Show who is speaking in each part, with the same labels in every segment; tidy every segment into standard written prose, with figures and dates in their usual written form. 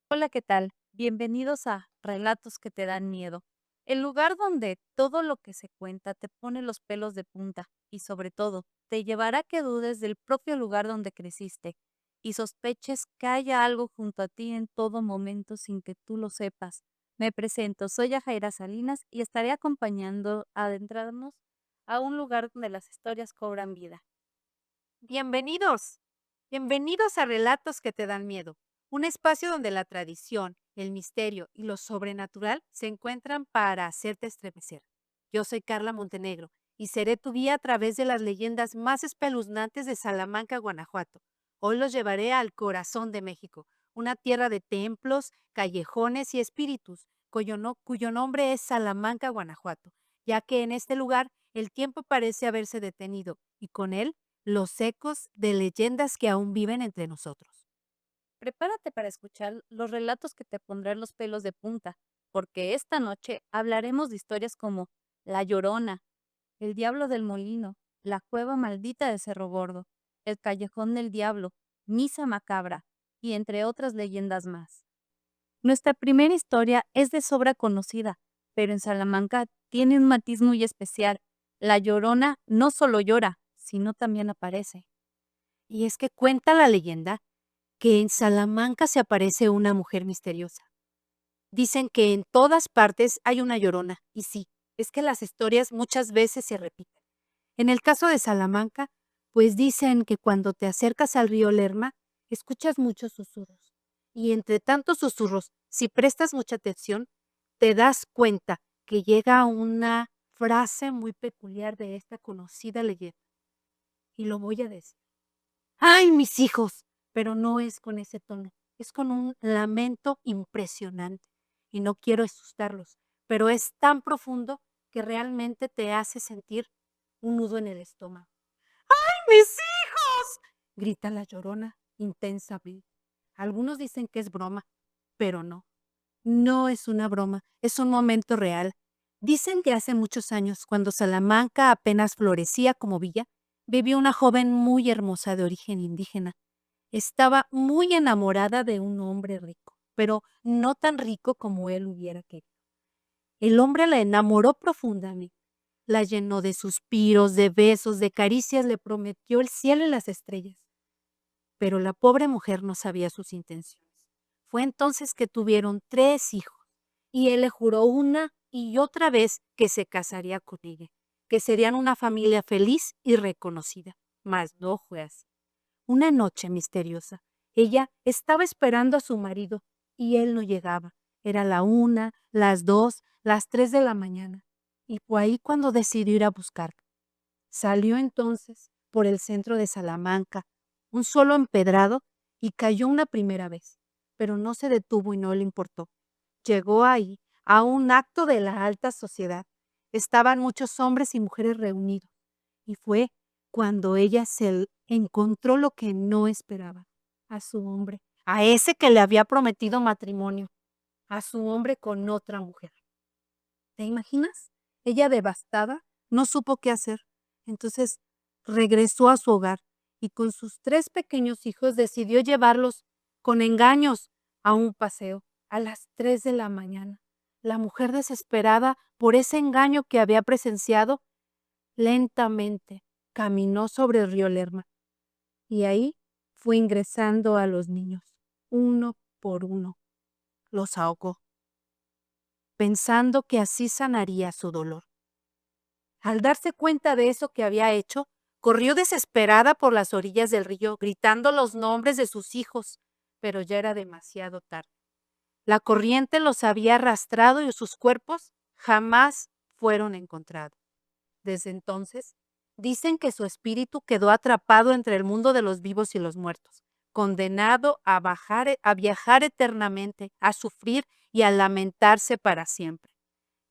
Speaker 1: Hola, ¿qué tal? Bienvenidos a Relatos que te dan miedo, el lugar donde todo lo que se cuenta te pone los pelos de punta y sobre todo te llevará a que dudes del propio lugar donde creciste y sospeches que haya algo junto a ti en todo momento sin que tú lo sepas. Me presento, soy Yajaira Salinas y estaré acompañando a adentrarnos a un lugar donde las historias cobran vida.
Speaker 2: Bienvenidos, bienvenidos a Relatos que te dan miedo, un espacio donde la tradición, el misterio y lo sobrenatural se encuentran para hacerte estremecer. Yo soy Carla Montenegro y seré tu guía a través de las leyendas más espeluznantes de Salamanca, Guanajuato. Hoy los llevaré al corazón de México, una tierra de templos, callejones y espíritus, cuyo nombre es Salamanca, Guanajuato, ya que en este lugar el tiempo parece haberse detenido y con él los ecos de leyendas que aún viven entre nosotros.
Speaker 1: Prepárate para escuchar los relatos que te pondrán los pelos de punta, porque esta noche hablaremos de historias como La Llorona, El Diablo del Molino, La Cueva Maldita de Cerro Gordo, El Callejón del Diablo, Misa Macabra y entre otras leyendas más. Nuestra primera historia es de sobra conocida, pero en Salamanca tiene un matiz muy especial. La Llorona no solo llora, sino también aparece.
Speaker 2: Y es que cuenta la leyenda que en Salamanca se aparece una mujer misteriosa. Dicen que en todas partes hay una llorona, y sí, es que las historias muchas veces se repiten. En el caso de Salamanca, pues dicen que cuando te acercas al río Lerma, escuchas muchos susurros. Y entre tantos susurros, si prestas mucha atención, te das cuenta que llega una frase muy peculiar de esta conocida leyenda. Y lo voy a decir. ¡Ay, mis hijos! Pero no es con ese tono, es con un lamento impresionante. Y no quiero asustarlos, pero es tan profundo que realmente te hace sentir un nudo en el estómago. ¡Mis hijos! Grita la llorona intensamente. Algunos dicen que es broma, pero no, no es una broma, es un momento real. Dicen que hace muchos años, cuando Salamanca apenas florecía como villa, vivió una joven muy hermosa de origen indígena. Estaba muy enamorada de un hombre rico, pero no tan rico como él hubiera querido. El hombre la enamoró profundamente, la llenó de suspiros, de besos, de caricias, le prometió el cielo y las estrellas. Pero la pobre mujer no sabía sus intenciones. Fue entonces que tuvieron 3 hijos, y él le juró una y otra vez que se casaría con ella, que serían una familia feliz y reconocida. Mas no fue así. Una noche misteriosa, ella estaba esperando a su marido y él no llegaba. Era la 1, las 2, las 3 de la mañana. Y fue ahí cuando decidió ir a buscarlo. Salió entonces por el centro de Salamanca, un suelo empedrado, y cayó una primera vez, pero no se detuvo y no le importó. Llegó ahí a un acto de la alta sociedad. Estaban muchos hombres y mujeres reunidos, y fue cuando ella encontró lo que no esperaba, a su hombre, a ese que le había prometido matrimonio, a su hombre con otra mujer. ¿Te imaginas? Ella devastada, no supo qué hacer. Entonces regresó a su hogar y con sus 3 pequeños hijos decidió llevarlos con engaños a un paseo a las 3 de la mañana. La mujer, desesperada por ese engaño que había presenciado, lentamente caminó sobre el río Lerma y ahí fue ingresando a los niños, uno por uno. Los ahogó, pensando que así sanaría su dolor. Al darse cuenta de eso que había hecho, corrió desesperada por las orillas del río, gritando los nombres de sus hijos, pero ya era demasiado tarde. La corriente los había arrastrado y sus cuerpos jamás fueron encontrados. Desde entonces, dicen que su espíritu quedó atrapado entre el mundo de los vivos y los muertos, condenado a viajar eternamente, a sufrir y a lamentarse para siempre.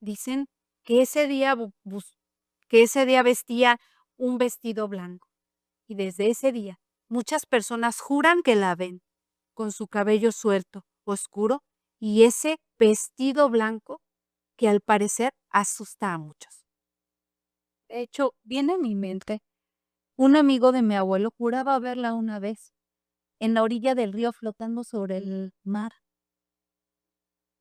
Speaker 2: Dicen que ese día vestía un vestido blanco, y desde ese día muchas personas juran que la ven con su cabello suelto, oscuro, y ese vestido blanco que al parecer asusta a muchos.
Speaker 1: De hecho, viene a mi mente, un amigo de mi abuelo juraba verla una vez, en la orilla del río flotando sobre el mar.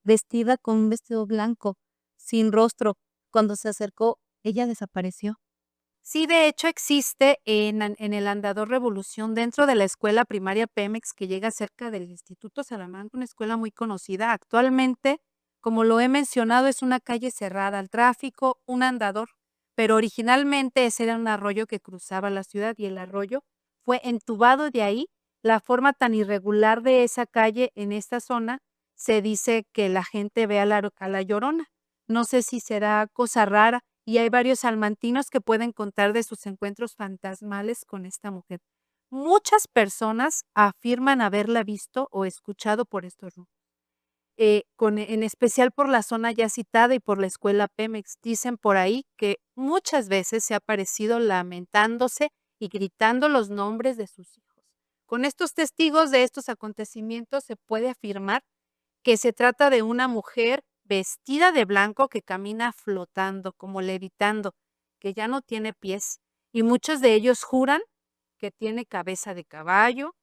Speaker 1: vestida con un vestido blanco, sin rostro. Cuando se acercó, ella desapareció.
Speaker 2: Sí, de hecho existe en el Andador Revolución, dentro de la escuela primaria Pemex, que llega cerca del Instituto Salamanca, una escuela muy conocida. Actualmente, como lo he mencionado, es una calle cerrada al tráfico, un andador, pero originalmente ese era un arroyo que cruzaba la ciudad y el arroyo fue entubado de ahí. La forma tan irregular de esa calle en esta zona, se dice que la gente ve a la Llorona. No sé si será cosa rara, y hay varios salmantinos que pueden contar de sus encuentros fantasmales con esta mujer. Muchas personas afirman haberla visto o escuchado por estos rumbos, en especial por la zona ya citada y por la escuela Pemex. Dicen por ahí que muchas veces se ha aparecido lamentándose y gritando los nombres de sus hijos. Con estos testigos de estos acontecimientos se puede afirmar que se trata de una mujer vestida de blanco que camina flotando, como levitando, que ya no tiene pies, y muchos de ellos juran que tiene cabeza de caballo,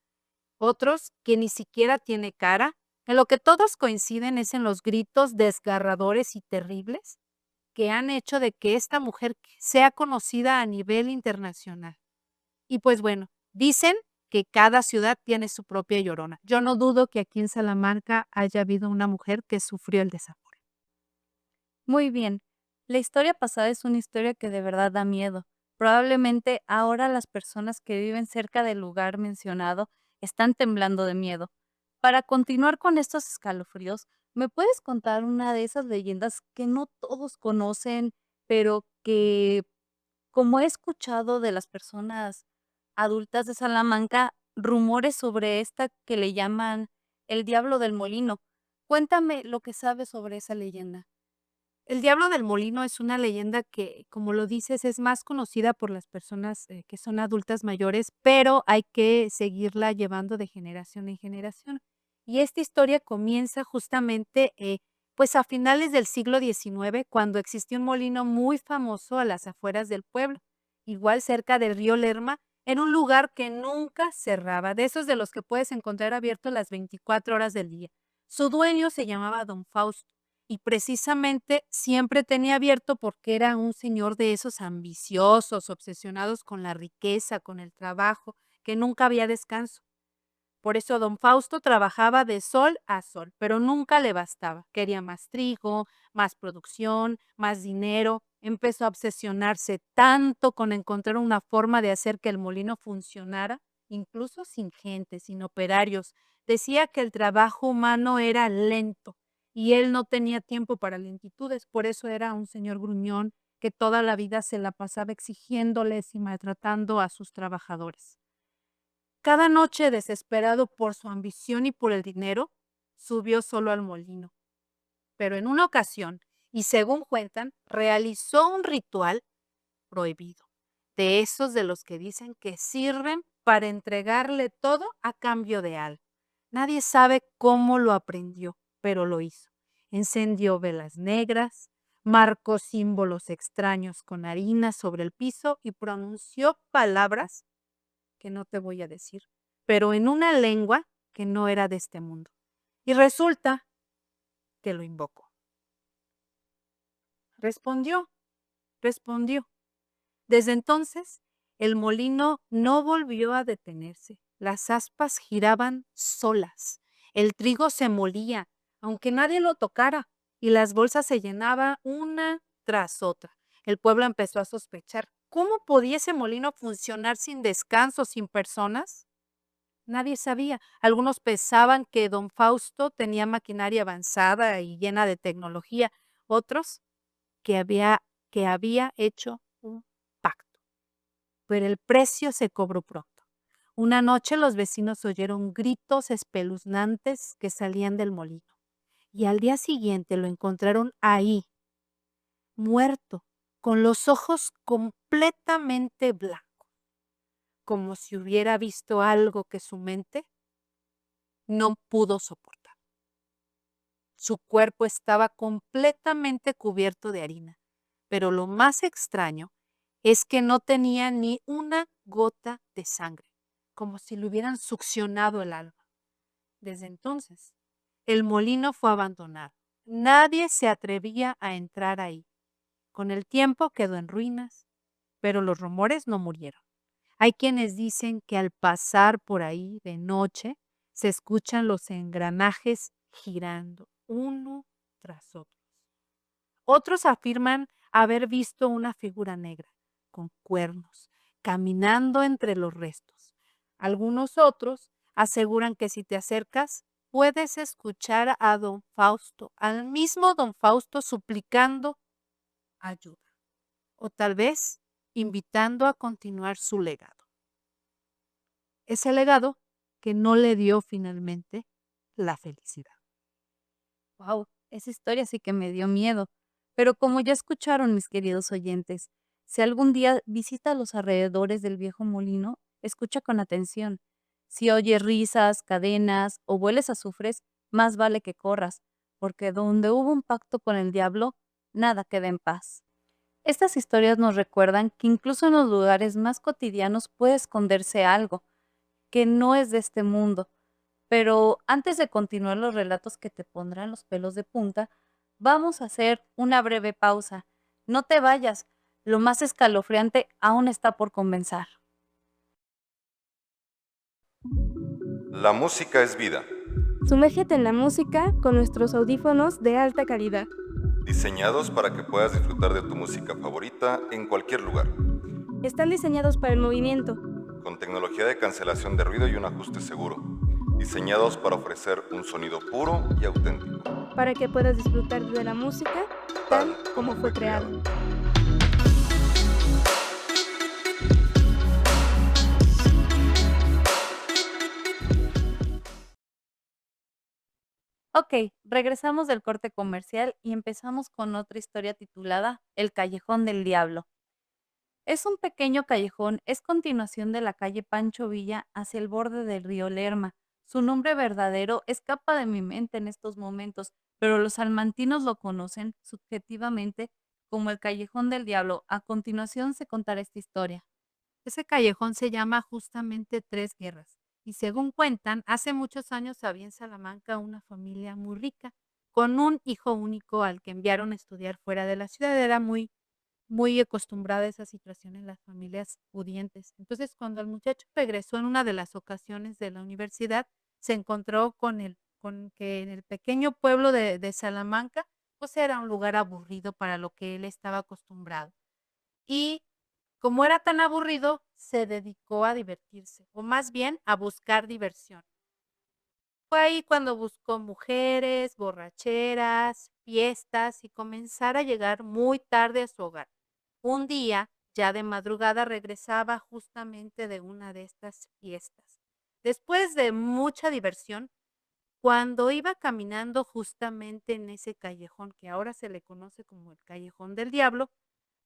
Speaker 2: otros que ni siquiera tiene cara. En lo que todos coinciden es en los gritos desgarradores y terribles que han hecho de que esta mujer sea conocida a nivel internacional. Y pues bueno, dicen que cada ciudad tiene su propia Llorona. Yo no dudo que aquí en Salamanca haya habido una mujer que sufrió el desamor.
Speaker 1: Muy bien. La historia pasada es una historia que de verdad da miedo. Probablemente ahora las personas que viven cerca del lugar mencionado están temblando de miedo. Para continuar con estos escalofríos, ¿me puedes contar una de esas leyendas que no todos conocen, pero que, como he escuchado de las personas adultas de Salamanca, rumores sobre esta que le llaman el Diablo del Molino? Cuéntame lo que sabes sobre esa leyenda.
Speaker 2: El Diablo del Molino es una leyenda que, como lo dices, es más conocida por las personas que son adultas mayores, pero hay que seguirla llevando de generación en generación. Y esta historia comienza justamente, pues a finales del siglo XIX, cuando existió un molino muy famoso a las afueras del pueblo, igual cerca del río Lerma, en un lugar que nunca cerraba, de esos de los que puedes encontrar abierto las 24 horas del día. Su dueño se llamaba Don Fausto y precisamente siempre tenía abierto porque era un señor de esos ambiciosos, obsesionados con la riqueza, con el trabajo, que nunca había descanso. Por eso don Fausto trabajaba de sol a sol, pero nunca le bastaba. Quería más trigo, más producción, más dinero. Empezó a obsesionarse tanto con encontrar una forma de hacer que el molino funcionara, incluso sin gente, sin operarios. Decía que el trabajo humano era lento y él no tenía tiempo para lentitudes. Por eso era un señor gruñón que toda la vida se la pasaba exigiéndoles y maltratando a sus trabajadores. Cada noche, desesperado por su ambición y por el dinero, subió solo al molino. Pero en una ocasión, y según cuentan, realizó un ritual prohibido, de esos de los que dicen que sirven para entregarle todo a cambio de algo. Nadie sabe cómo lo aprendió, pero lo hizo. Encendió velas negras, marcó símbolos extraños con harina sobre el piso y pronunció palabras que no te voy a decir, pero en una lengua que no era de este mundo. Y resulta que lo invocó. Respondió, respondió. Desde entonces, el molino no volvió a detenerse. Las aspas giraban solas. El trigo se molía, aunque nadie lo tocara, y las bolsas se llenaban una tras otra. El pueblo empezó a sospechar. ¿Cómo podía ese molino funcionar sin descanso, sin personas? Nadie sabía. Algunos pensaban que don Fausto tenía maquinaria avanzada y llena de tecnología, otros que había hecho un pacto. Pero el precio se cobró pronto. Una noche los vecinos oyeron gritos espeluznantes que salían del molino y al día siguiente lo encontraron ahí, muerto, con los ojos completamente blancos, como si hubiera visto algo que su mente no pudo soportar. Su cuerpo estaba completamente cubierto de harina, pero lo más extraño es que no tenía ni una gota de sangre, como si le hubieran succionado el alma. Desde entonces, el molino fue abandonado Nadie se atrevía a entrar ahí. Con el tiempo quedó en ruinas, pero los rumores no murieron. Hay quienes dicen que al pasar por ahí de noche se escuchan los engranajes girando uno tras otro. Otros afirman haber visto una figura negra con cuernos caminando entre los restos. Algunos otros aseguran que si te acercas puedes escuchar a don Fausto, al mismo don Fausto suplicando ayuda o tal vez invitando a continuar su legado. Ese legado que no le dio finalmente la felicidad.
Speaker 1: Wow, esa historia sí que me dio miedo. Pero como ya escucharon mis queridos oyentes, si algún día visita los alrededores del viejo molino, escucha con atención. Si oyes risas, cadenas o hueles a azufres, más vale que corras, porque donde hubo un pacto con el diablo, nada queda en paz. Estas historias nos recuerdan que incluso en los lugares más cotidianos puede esconderse algo que no es de este mundo. Pero antes de continuar los relatos que te pondrán los pelos de punta, vamos a hacer una breve pausa. No te vayas, lo más escalofriante aún está por comenzar.
Speaker 3: La música es vida,
Speaker 4: Sumérgete en la música con nuestros audífonos de alta calidad.
Speaker 3: diseñados para que puedas disfrutar de tu música favorita en cualquier lugar,
Speaker 4: Están diseñados para el movimiento,
Speaker 3: con tecnología de cancelación de ruido y un ajuste seguro, diseñados para ofrecer un sonido puro y auténtico,
Speaker 4: para que puedas disfrutar de la música tal como fue creada.
Speaker 1: Ok, regresamos del corte comercial y empezamos con otra historia titulada El Callejón del Diablo. Es un pequeño callejón, es continuación de la calle Pancho Villa hacia el borde del río Lerma. Su nombre verdadero escapa de mi mente en estos momentos, pero los salmantinos lo conocen subjetivamente como el Callejón del Diablo. A continuación se contará esta historia.
Speaker 2: Ese callejón se llama justamente Tres Guerras y según cuentan, hace muchos años había en Salamanca una familia muy rica con un hijo único al que enviaron a estudiar fuera de la ciudad. Era muy acostumbrada a esa situación en las familias pudientes. Entonces, cuando el muchacho regresó en una de las ocasiones de la universidad, se encontró con que en el pequeño pueblo de Salamanca, pues era un lugar aburrido para lo que él estaba acostumbrado. Y como era tan aburrido, se dedicó a divertirse, o más bien a buscar diversión. Fue ahí cuando buscó mujeres, borracheras, fiestas y comenzar a llegar muy tarde a su hogar. Un día, ya de madrugada, regresaba justamente de una de estas fiestas. Después de mucha diversión, cuando iba caminando justamente en ese callejón que ahora se le conoce como el Callejón del Diablo,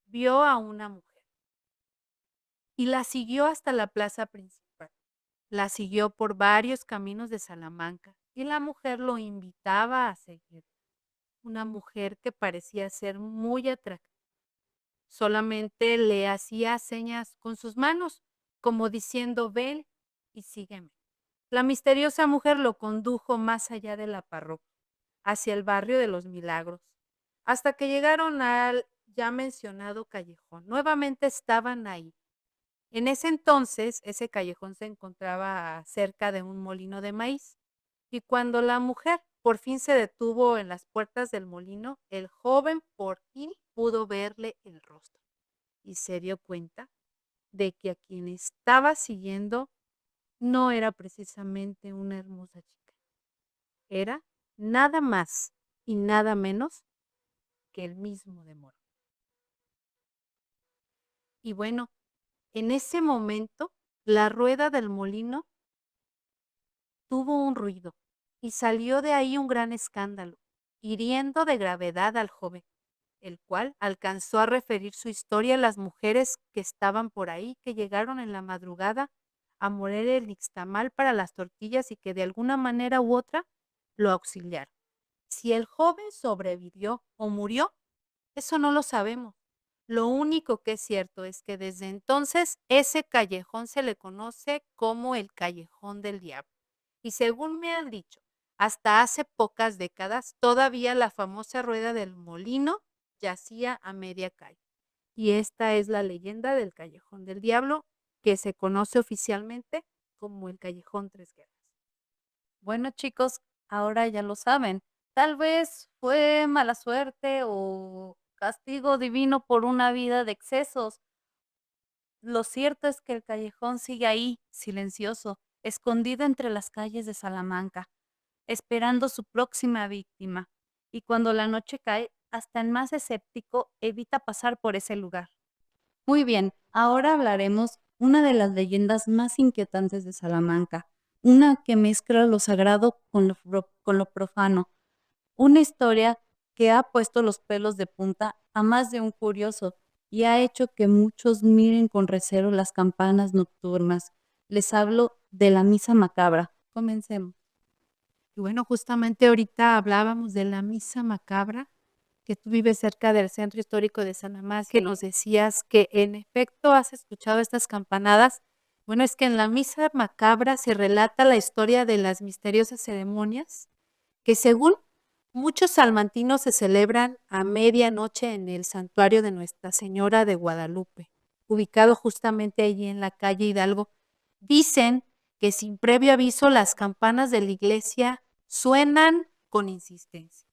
Speaker 2: vio a una mujer y la siguió hasta la plaza principal. La siguió por varios caminos de Salamanca y la mujer lo invitaba a seguir. Una mujer que parecía ser muy atractiva. Solamente le hacía señas con sus manos, como diciendo, ven y sígueme. La misteriosa mujer lo condujo más allá de la parroquia, hacia el barrio de los Milagros, hasta que llegaron al ya mencionado callejón. Nuevamente estaban ahí. En ese entonces, ese callejón se encontraba cerca de un molino de maíz, y cuando la mujer por fin se detuvo en las puertas del molino, el joven por fin pudo verle el rostro y se dio cuenta de que a quien estaba siguiendo no era precisamente una hermosa chica, era nada más y nada menos que el mismo demonio. Y bueno, en ese momento, la rueda del molino tuvo un ruido y salió de ahí un gran escándalo, hiriendo de gravedad al joven, el cual alcanzó a referir su historia a las mujeres que estaban por ahí, que llegaron en la madrugada a moler el nixtamal para las tortillas y que de alguna manera u otra lo auxiliaron. Si el joven sobrevivió o murió, eso no lo sabemos. Lo único que es cierto es que desde entonces ese callejón se le conoce como el Callejón del Diablo. Y según me han dicho, Hasta hace pocas décadas, todavía la famosa rueda del molino yacía a media calle. Y esta es la leyenda del Callejón del Diablo, que se conoce oficialmente como el Callejón Tres Guerras.
Speaker 1: Bueno, chicos, ahora ya lo saben. Tal vez fue mala suerte o castigo divino por una vida de excesos. Lo cierto es que el callejón sigue ahí, silencioso, escondido entre las calles de Salamanca, esperando su próxima víctima. Y cuando la noche cae, hasta el más escéptico evita pasar por ese lugar. Muy bien, ahora hablaremos una de las leyendas más inquietantes de Salamanca, una que mezcla lo sagrado con lo profano, una historia que ha puesto los pelos de punta a más de un curioso y ha hecho que muchos miren con recelo las campanas nocturnas. Les hablo de la misa macabra. Comencemos.
Speaker 2: Y bueno, justamente ahorita hablábamos de la misa macabra, que tú vives cerca del centro histórico de Salamanca, que nos decías que en efecto has escuchado estas campanadas. Bueno, es que en la misa macabra se relata la historia de las misteriosas ceremonias que según muchos salmantinos se celebran a medianoche en el santuario de Nuestra Señora de Guadalupe, ubicado justamente allí en la calle Hidalgo. Dicen que sin previo aviso las campanas de la iglesia suenan con insistencia,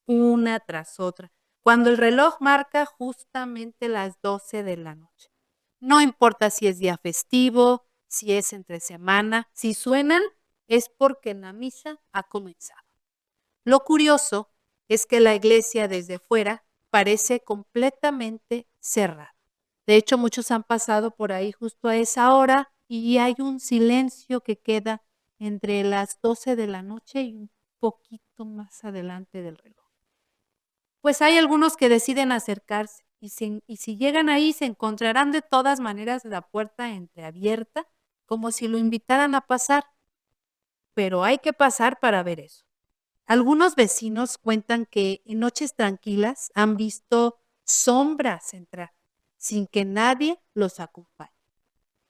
Speaker 2: una tras otra, cuando el reloj marca justamente las 12 de la noche. No importa si es día festivo, si es entre semana, si suenan es porque la misa ha comenzado. Lo curioso es que la iglesia desde fuera parece completamente cerrada. De hecho, muchos han pasado por ahí justo a esa hora y hay un silencio que queda entre las 12 de la noche y un poquito más adelante del reloj. Pues hay algunos que deciden acercarse y si llegan ahí se encontrarán de todas maneras la puerta entreabierta como si lo invitaran a pasar. Pero hay que pasar para ver eso. Algunos vecinos cuentan que en noches tranquilas han visto sombras entrar sin que nadie los acompañe.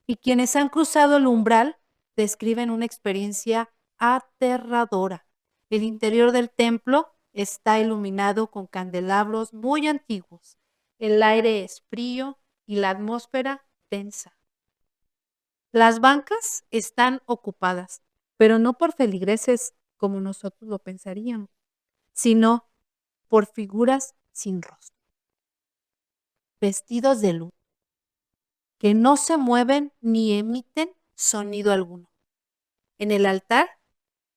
Speaker 2: Y quienes han cruzado el umbral describen una experiencia aterradora. El interior del templo está iluminado con candelabros muy antiguos. El aire es frío y la atmósfera tensa. Las bancas están ocupadas, pero no por feligreses como nosotros lo pensaríamos, sino por figuras sin rostro, vestidos de luz, que no se mueven ni emiten sonido alguno. En el altar,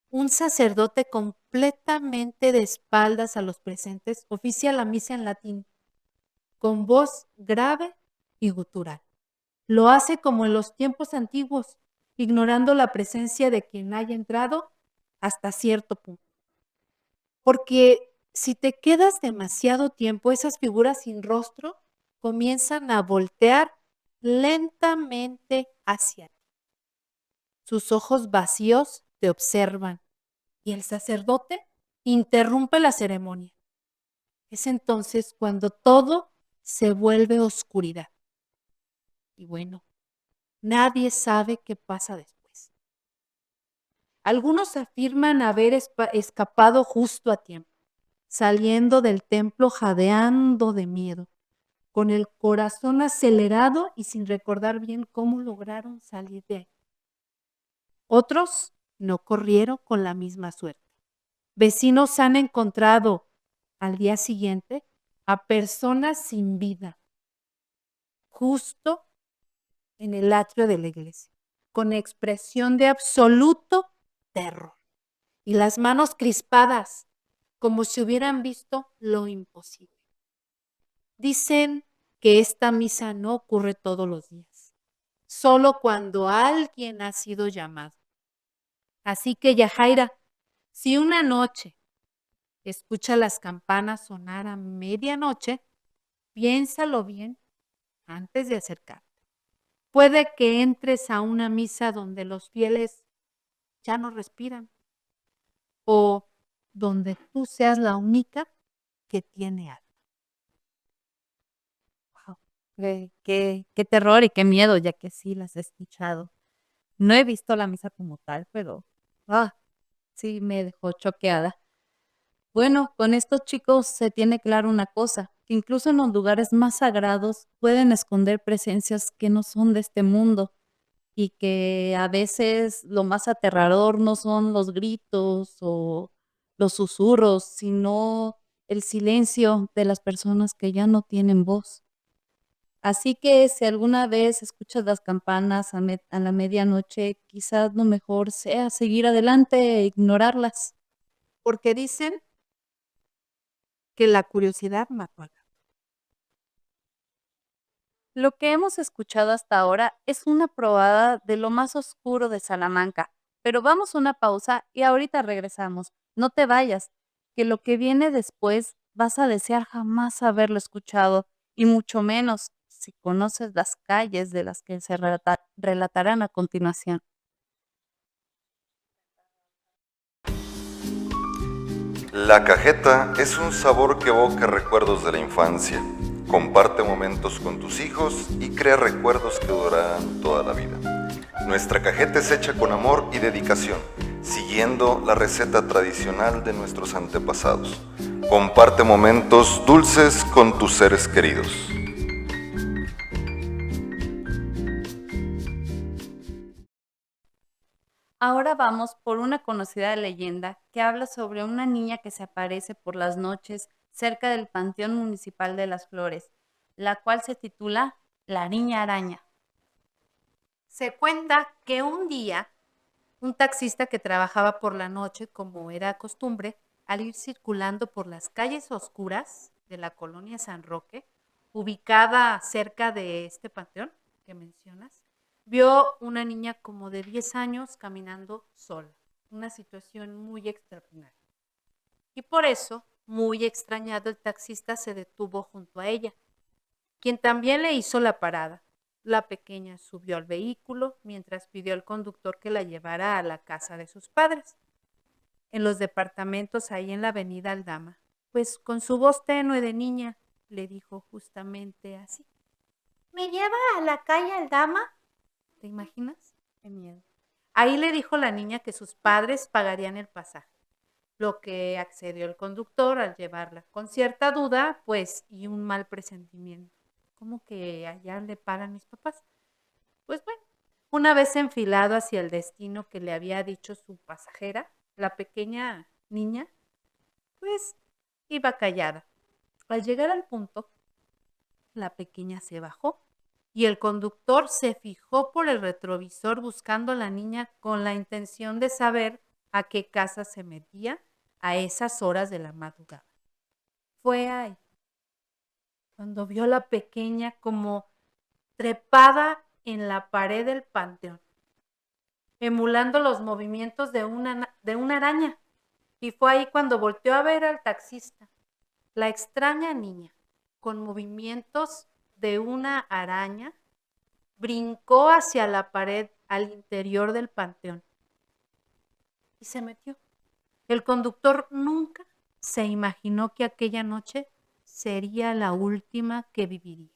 Speaker 2: un sacerdote completamente de espaldas a los presentes oficia la misa en latín, con voz grave y gutural. Lo hace como en los tiempos antiguos, ignorando la presencia de quien haya entrado hasta cierto punto. Porque si te quedas demasiado tiempo, esas figuras sin rostro comienzan a voltear lentamente hacia ti. Sus ojos vacíos te observan y el sacerdote interrumpe la ceremonia. Es entonces cuando todo se vuelve oscuridad. Y bueno, nadie sabe qué pasa después. Algunos afirman haber escapado justo a tiempo, saliendo del templo jadeando de miedo, con el corazón acelerado y sin recordar bien cómo lograron salir de ahí. Otros no corrieron con la misma suerte. Vecinos han encontrado al día siguiente a personas sin vida, justo en el atrio de la iglesia, con expresión de absoluto terror y las manos crispadas, como si hubieran visto lo imposible. Dicen que esta misa no ocurre todos los días, solo cuando alguien ha sido llamado. Así que, Yajaira, si una noche escucha las campanas sonar a medianoche, piénsalo bien antes de acercarte. Puede que entres a una misa donde los fieles ya no respiran o donde tú seas la única que tiene alma.
Speaker 1: Wow, qué terror y qué miedo, ya que sí las he escuchado. No he visto la misa como tal, pero Sí, me dejó choqueada. Bueno, con estos chicos se tiene claro una cosa, que incluso en los lugares más sagrados pueden esconder presencias que no son de este mundo y que a veces lo más aterrador no son los gritos o los susurros, sino el silencio de las personas que ya no tienen voz. Así que si alguna vez escuchas las campanas a la medianoche, quizás lo mejor sea seguir adelante e ignorarlas.
Speaker 2: Porque dicen que la curiosidad mató al gato.
Speaker 1: Lo que hemos escuchado hasta ahora es una probada de lo más oscuro de Salamanca, pero vamos a una pausa y ahorita regresamos. No te vayas, que lo que viene después vas a desear jamás haberlo escuchado y mucho menos si conoces las calles de las que se relatarán a continuación.
Speaker 3: La cajeta es un sabor que evoca recuerdos de la infancia. Comparte momentos con tus hijos y crea recuerdos que durarán toda la vida. Nuestra cajeta es hecha con amor y dedicación, siguiendo la receta tradicional de nuestros antepasados. Comparte momentos dulces con tus seres queridos.
Speaker 1: Ahora vamos por una conocida leyenda que habla sobre una niña que se aparece por las noches cerca del Panteón Municipal de las Flores, la cual se titula La Niña Araña.
Speaker 2: Se cuenta que un día un taxista que trabajaba por la noche, como era costumbre, al ir circulando por las calles oscuras de la colonia San Roque, ubicada cerca de este panteón que mencionas, vio una niña como de 10 años caminando sola, una situación muy extraordinaria. Y por eso, muy extrañado, el taxista se detuvo junto a ella, quien también le hizo la parada. La pequeña subió al vehículo mientras pidió al conductor que la llevara a la casa de sus padres, en los departamentos ahí en la avenida Aldama. Pues con su voz tenue de niña le dijo justamente así: ¿me lleva a la calle Aldama? ¿Te imaginas? Qué miedo. Ahí le dijo la niña que sus padres pagarían el pasaje, lo que accedió el conductor al llevarla, con cierta duda, pues, y un mal presentimiento. ¿Cómo que allá le pagan mis papás? Pues bueno, una vez enfilado hacia el destino que le había dicho su pasajera, la pequeña niña, pues, iba callada. Al llegar al punto, la pequeña se bajó y el conductor se fijó por el retrovisor buscando a la niña con la intención de saber a qué casa se metía a esas horas de la madrugada. Fue ahí cuando vio a la pequeña como trepada en la pared del panteón, emulando los movimientos de una araña. Y fue ahí cuando volteó a ver al taxista. La extraña niña, con movimientos de una araña, brincó hacia la pared al interior del panteón y se metió. El conductor nunca se imaginó que aquella noche sería la última que viviría,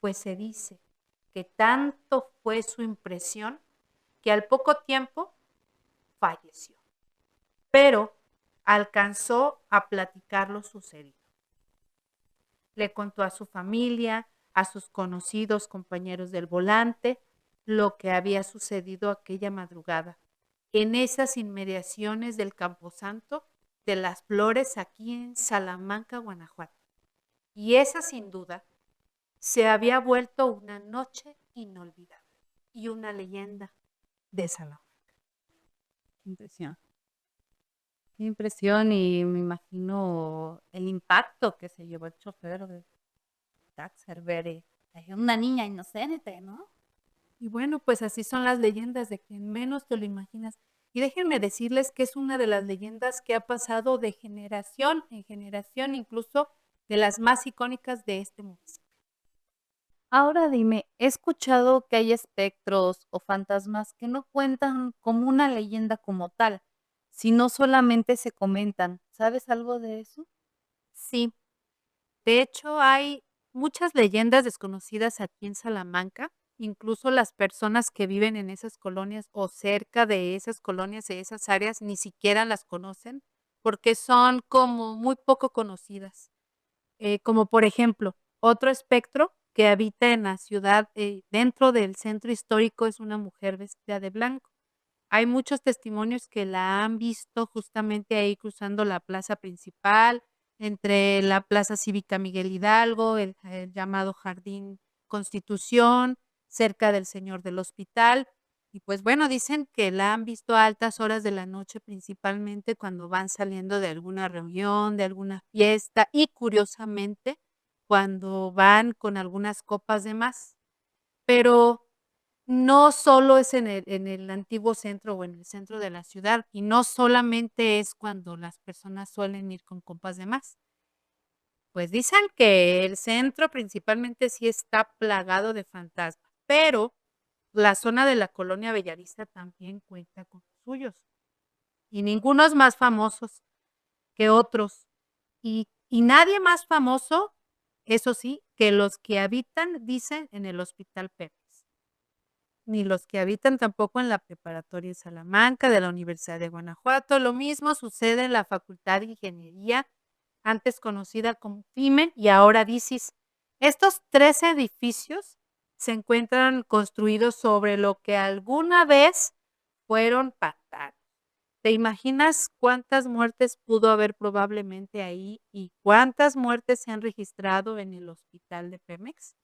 Speaker 2: pues se dice que tanto fue su impresión que al poco tiempo falleció, pero alcanzó a platicar lo sucedido. Le contó a su familia, a sus conocidos compañeros del volante, lo que había sucedido aquella madrugada en esas inmediaciones del Camposanto de las Flores aquí en Salamanca, Guanajuato. Y esa sin duda se había vuelto una noche inolvidable y una leyenda de Salamanca.
Speaker 1: Qué impresión. Qué impresión y me imagino el impacto que se llevó el chofer de taxi al ver a una niña inocente, ¿no?
Speaker 2: Y bueno, pues así son las leyendas de quien menos te lo imaginas. Y déjenme decirles que es una de las leyendas que ha pasado de generación en generación, incluso de las más icónicas de este municipio.
Speaker 1: Ahora dime, he escuchado que hay espectros o fantasmas que no cuentan como una leyenda como tal, sino solamente se comentan. ¿Sabes algo de eso?
Speaker 2: Sí, de hecho hay muchas leyendas desconocidas aquí en Salamanca. Incluso las personas que viven en esas colonias o cerca de esas colonias, de esas áreas, ni siquiera las conocen porque son como muy poco conocidas. Como por ejemplo, otro espectro que habita en la ciudad, dentro del centro histórico, es una mujer vestida de blanco. Hay muchos testimonios que la han visto justamente ahí cruzando la plaza principal, entre la Plaza Cívica Miguel Hidalgo, el llamado Jardín Constitución, cerca del Señor del Hospital. Y pues bueno, dicen que la han visto a altas horas de la noche, principalmente cuando van saliendo de alguna reunión, de alguna fiesta y curiosamente cuando van con algunas copas de más. Pero no solo es en el antiguo centro o en el centro de la ciudad, y no solamente es cuando las personas suelen ir con copas de más. Pues dicen que el centro principalmente sí está plagado de fantasmas, pero la zona de la colonia Bellavista también cuenta con los suyos, y ningunos más famosos que otros. Y nadie más famoso, eso sí, que los que habitan, dicen, en el Hospital Pemex, ni los que habitan tampoco en la Preparatoria de Salamanca de la Universidad de Guanajuato. Lo mismo sucede en la Facultad de Ingeniería, antes conocida como FIME y ahora DICIS. Estos 3 edificios se encuentran construidos sobre lo que alguna vez fueron pantanos. ¿Te imaginas cuántas muertes pudo haber probablemente ahí y cuántas muertes se han registrado en el hospital de Pemex?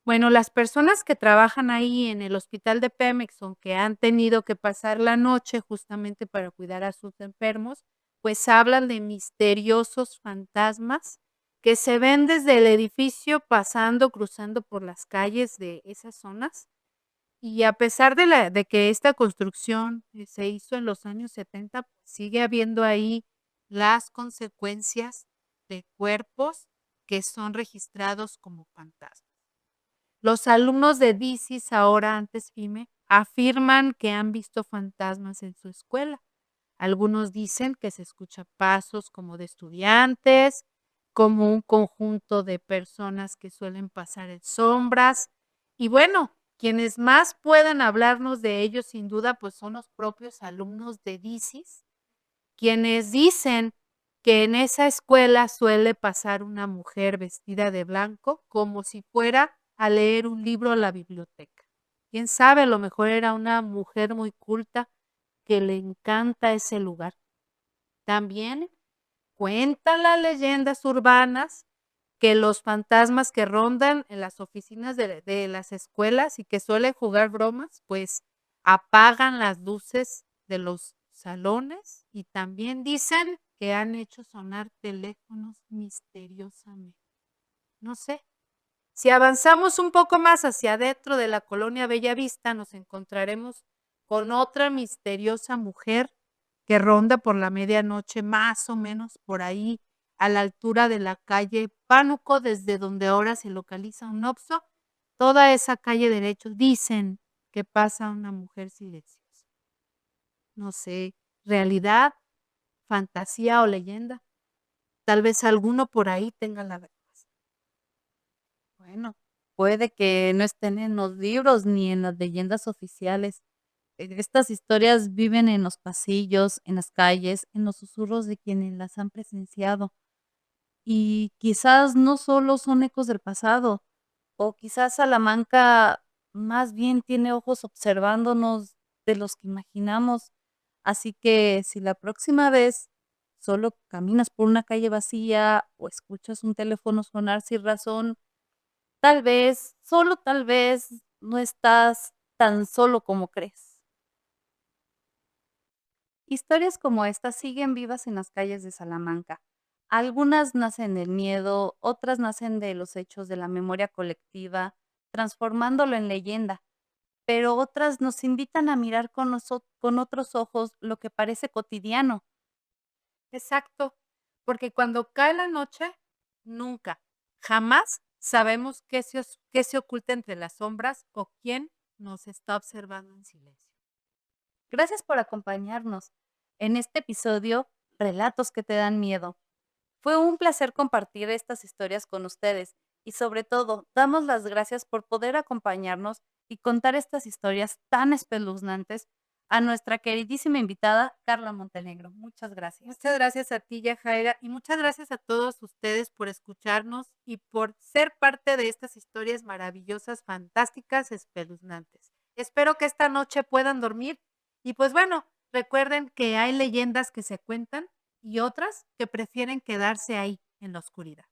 Speaker 2: Bueno, las personas que trabajan ahí en el hospital de Pemex, aunque han tenido que pasar la noche justamente para cuidar a sus enfermos, pues hablan de misteriosos fantasmas que se ven desde el edificio pasando, cruzando por las calles de esas zonas. Y a pesar de que esta construcción se hizo en los años 70, pues sigue habiendo ahí las consecuencias de cuerpos que son registrados como fantasmas. Los alumnos de DICIS, ahora antes FIME, afirman que han visto fantasmas en su escuela. Algunos dicen que se escucha pasos como de estudiantes, como un conjunto de personas que suelen pasar en sombras. Y bueno, quienes más puedan hablarnos de ellos sin duda, pues son los propios alumnos de DICIS, quienes dicen que en esa escuela suele pasar una mujer vestida de blanco como si fuera a leer un libro a la biblioteca. Quién sabe, a lo mejor era una mujer muy culta que le encanta ese lugar. También cuentan las leyendas urbanas que los fantasmas que rondan en las oficinas de las escuelas y que suelen jugar bromas, pues apagan las luces de los salones y también dicen que han hecho sonar teléfonos misteriosamente. No sé. Si avanzamos un poco más hacia adentro de la colonia Bellavista, nos encontraremos con otra misteriosa mujer que ronda por la medianoche, más o menos por ahí, a la altura de la calle Pánuco, desde donde ahora se localiza un Oxxo. Toda esa calle derecho dicen que pasa una mujer silenciosa. No sé, realidad, fantasía o leyenda. Tal vez alguno por ahí tenga la verdad.
Speaker 1: Bueno, puede que no estén en los libros ni en las leyendas oficiales. Estas historias viven en los pasillos, en las calles, en los susurros de quienes las han presenciado. Y quizás no solo son ecos del pasado, o quizás Salamanca más bien tiene ojos observándonos de los que imaginamos. Así que si la próxima vez solo caminas por una calle vacía o escuchas un teléfono sonar sin razón, tal vez, solo tal vez, no estás tan solo como crees. Historias como esta siguen vivas en las calles de Salamanca. Algunas nacen del miedo, otras nacen de los hechos de la memoria colectiva, transformándolo en leyenda, pero otras nos invitan a mirar con otros ojos lo que parece cotidiano.
Speaker 2: Exacto, porque cuando cae la noche, nunca, jamás sabemos qué se oculta entre las sombras o quién nos está observando en silencio.
Speaker 1: Gracias por acompañarnos en este episodio, Relatos que te dan miedo. Fue un placer compartir estas historias con ustedes y sobre todo, damos las gracias por poder acompañarnos y contar estas historias tan espeluznantes a nuestra queridísima invitada Carla Montenegro. Muchas gracias.
Speaker 2: Muchas gracias a ti, Yajaira, y muchas gracias a todos ustedes por escucharnos y por ser parte de estas historias maravillosas, fantásticas, espeluznantes. Espero que esta noche puedan dormir y pues bueno, recuerden que hay leyendas que se cuentan y otras que prefieren quedarse ahí en la oscuridad.